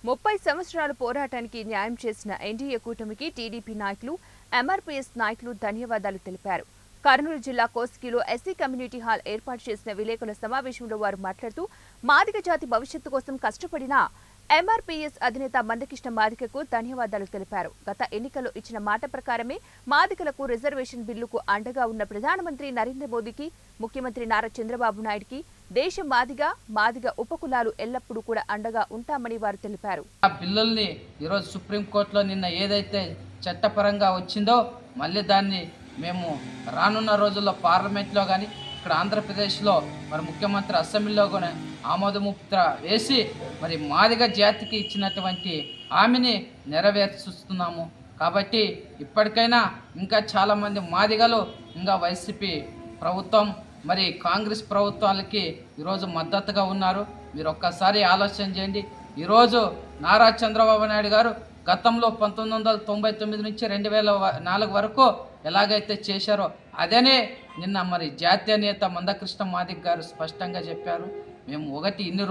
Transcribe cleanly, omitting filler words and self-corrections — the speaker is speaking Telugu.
30 సంవత్సరాల పోరాటానికి న్యాయం చేసిన ఎన్డీఏ కూటమికి టీడీపీ నాయకులు, ఎంఆర్పీఎస్ నాయకులు ధన్యవాదాలు తెలిపారు. కర్నూలు జిల్లా కోస్గిలో ఎస్సీ కమ్యూనిటీ హాల్ ఏర్పాటు చేసిన విలేకరుల సమావేశంలో వారు మాట్లాడుతూ మాదిగ జాతి భవిష్యత్తు కోసం కష్టపడిన ఎంఆర్పీఎస్ అధినేత మందకృష్ణ మాదిగకు ధన్యవాదాలు తెలిపారు. గత ఎన్నికల్లో ఇచ్చిన మాట ప్రకారమే మాదిగలకు రిజర్వేషన్ బిల్లుకు అండగా ఉన్న ప్రధానమంత్రి నరేంద్ర మోదీకి, ముఖ్యమంత్రి నారా చంద్రబాబు నాయుడుకి దేశం మాదిగ ఉపకులాలు ఎల్లప్పుడూ కూడా అండగా ఉంటామని వారు తెలిపారు. ఆ బిల్లుల్ని ఈరోజు సుప్రీంకోర్టులో నిన్న ఏదైతే చట్టపరంగా వచ్చిందో మళ్ళీ దాన్ని మేము రానున్న రోజుల్లో పార్లమెంట్లో కానీ ఇక్కడ ఆంధ్రప్రదేశ్లో మరి ముఖ్యమంత్రి అసెంబ్లీలో కూడా ఆమోదముద్ర వేసి మరి మాదిగ జాతికి ఇచ్చినటువంటి హామీని నెరవేర్చుస్తున్నాము. కాబట్టి ఇప్పటికైనా ఇంకా చాలామంది మాదిగలు ఇంకా వైసీపీ ప్రభుత్వం మరి కాంగ్రెస్ ప్రభుత్వాలకి ఈరోజు మద్దతుగా ఉన్నారు. మీరు ఒక్కసారి ఆలోచన చేయండి. ఈరోజు నారా చంద్రబాబు నాయుడు గారు గతంలో 1999 నుంచి 2004 వరకు ఎలాగైతే చేశారో అదేనే నిన్న మరి జాతీయ నేత మందకృష్ణ మాదిగ గారు స్పష్టంగా చెప్పారు. మేము ఇన్ని